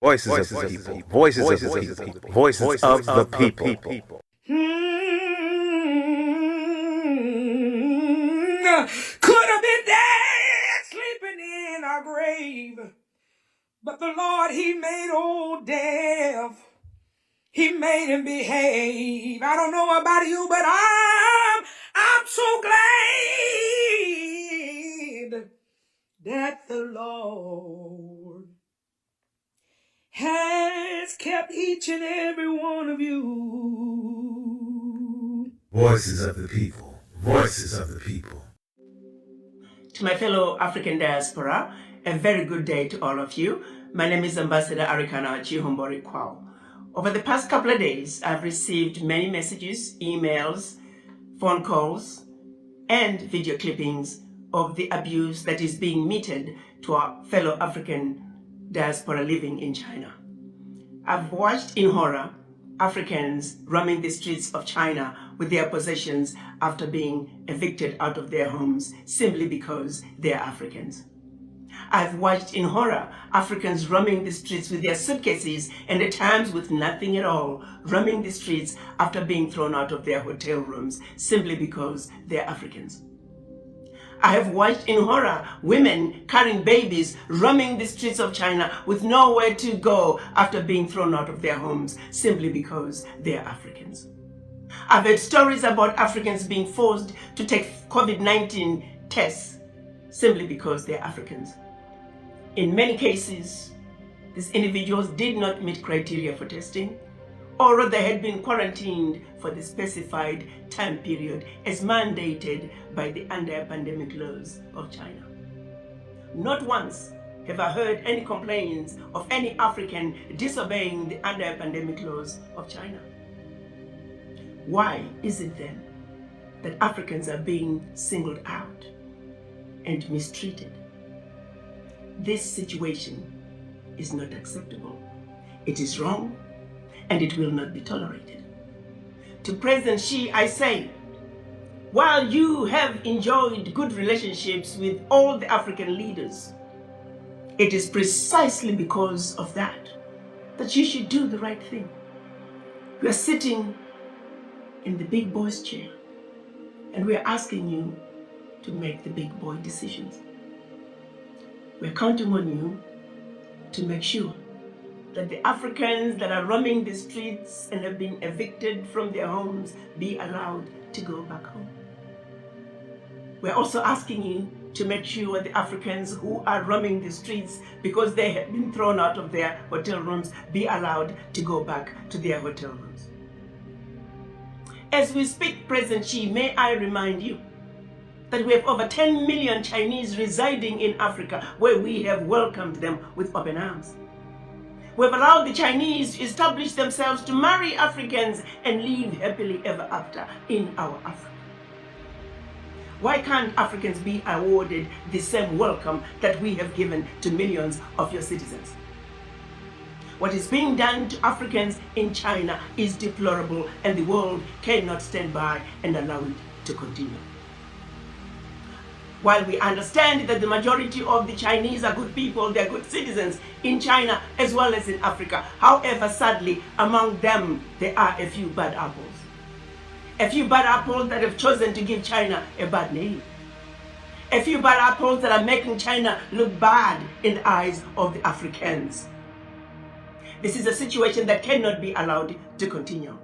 Voices of the people. Voices of the people. Voices of the people. Could have been dead, sleeping in our grave. But the Lord, He made old death. He made him behave. I don't know about you, but I'm so glad that the Lord has kept each and every one of you. Voices of the people. Voices of the people. To my fellow African diaspora, a very good day to all of you. My name is Ambassador Arikana, Chihombori-Quao. Over the past couple of days, I've received many messages, emails, phone calls, and video clippings of the abuse that is being meted to our fellow African diaspora living in China. I've watched in horror Africans roaming the streets of China with their possessions after being evicted out of their homes simply because they're Africans. I've watched in horror Africans roaming the streets with their suitcases and at times with nothing at all, roaming the streets after being thrown out of their hotel rooms simply because they're Africans. I have watched in horror women carrying babies roaming the streets of China with nowhere to go after being thrown out of their homes simply because they're Africans. I've heard stories about Africans being forced to take COVID-19 tests simply because they're Africans. In many cases, these individuals did not meet criteria for testing, or rather had been quarantined for the specified time period as mandated by the anti-pandemic laws of China. Not once have I heard any complaints of any African disobeying the anti-pandemic laws of China. Why is it then that Africans are being singled out and mistreated? This situation is not acceptable. It is wrong, and it will not be tolerated. To President Xi, I say, while you have enjoyed good relationships with all the African leaders, it is precisely because of that you should do the right thing. We are sitting in the big boy's chair, and we are asking you to make the big boy decisions. We're counting on you to make sure that the Africans that are roaming the streets and have been evicted from their homes be allowed to go back home. We're also asking you to make sure the Africans who are roaming the streets because they have been thrown out of their hotel rooms be allowed to go back to their hotel rooms. As we speak, President Xi, may I remind you that we have over 10 million Chinese residing in Africa, where we have welcomed them with open arms. We have allowed the Chinese to establish themselves to marry Africans and live happily ever after in our Africa. Why can't Africans be awarded the same welcome that we have given to millions of your citizens? What is being done to Africans in China is deplorable, and the world cannot stand by and allow it to continue. While we understand that the majority of the Chinese are good people, they're good citizens in China as well as in Africa. However, sadly, among them, there are a few bad apples. A few bad apples that have chosen to give China a bad name. A few bad apples that are making China look bad in the eyes of the Africans. This is a situation that cannot be allowed to continue.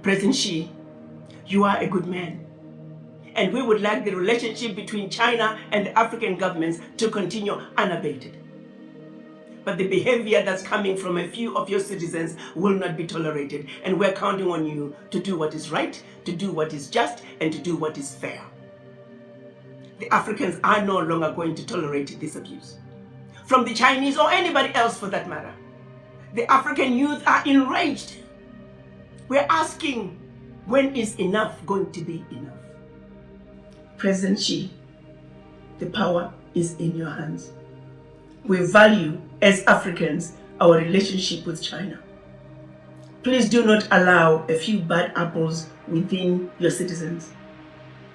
President Xi, you are a good man. And we would like the relationship between China and the African governments to continue unabated. But the behavior that's coming from a few of your citizens will not be tolerated. And we're counting on you to do what is right, to do what is just, and to do what is fair. The Africans are no longer going to tolerate this abuse. From the Chinese or anybody else for that matter. The African youth are enraged. We're asking, when is enough going to be enough? President Xi, the power is in your hands. We value, as Africans, our relationship with China. Please do not allow a few bad apples within your citizens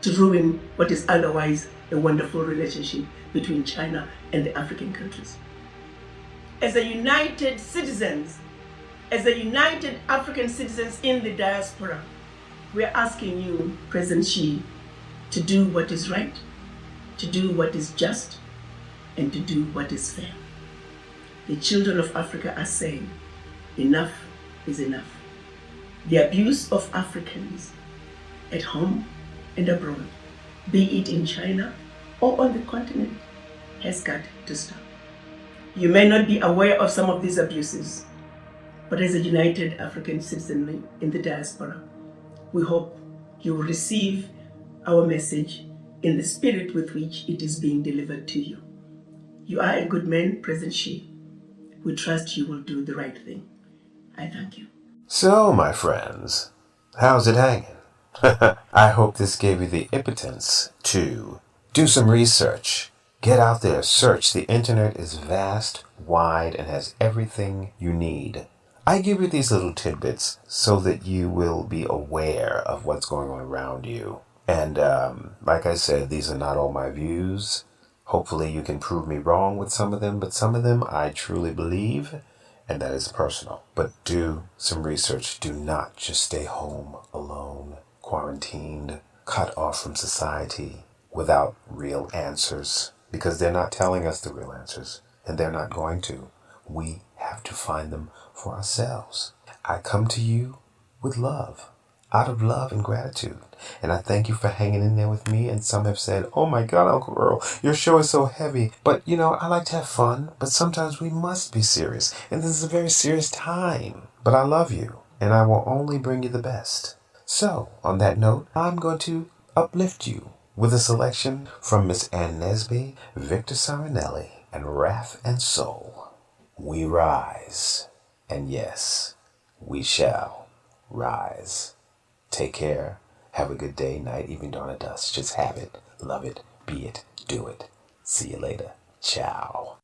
to ruin what is otherwise a wonderful relationship between China and the African countries. as a united citizens, as a united African citizens in the diaspora, we are asking you, President Xi, to do what is right, to do what is just, and to do what is fair. The children of Africa are saying, enough is enough. The abuse of Africans at home and abroad, be it in China or on the continent, has got to stop. You may not be aware of some of these abuses, but as a united African citizenry in the diaspora, we hope you will receive our message in the spirit with which it is being delivered to you. You are a good man, President Xi. We trust you will do the right thing. I thank you. So, my friends, how's it hanging? I hope this gave you the impotence to do some research. Get out there, search. The internet is vast, wide, and has everything you need. I give you these little tidbits so that you will be aware of what's going on around you. And like I said, these are not all my views. Hopefully you can prove me wrong with some of them, but some of them I truly believe, and that is personal. But do some research. Do not just stay home alone, quarantined, cut off from society without real answers, because they're not telling us the real answers, and they're not going to. We have to find them for ourselves. I come to you with love, out of love and gratitude. And I thank you for hanging in there with me. And some have said, oh my God, Uncle Earl, your show is so heavy. But, I like to have fun, but sometimes we must be serious. And this is a very serious time. But I love you, and I will only bring you the best. So, on that note, I'm going to uplift you with a selection from Miss Ann Nesby, Victor Sarinelli, and Wrath and Soul. We rise, and yes, we shall rise. Take care. Have a good day, night, even dawn, or dusk. Just have it, love it, be it, do it. See you later. Ciao.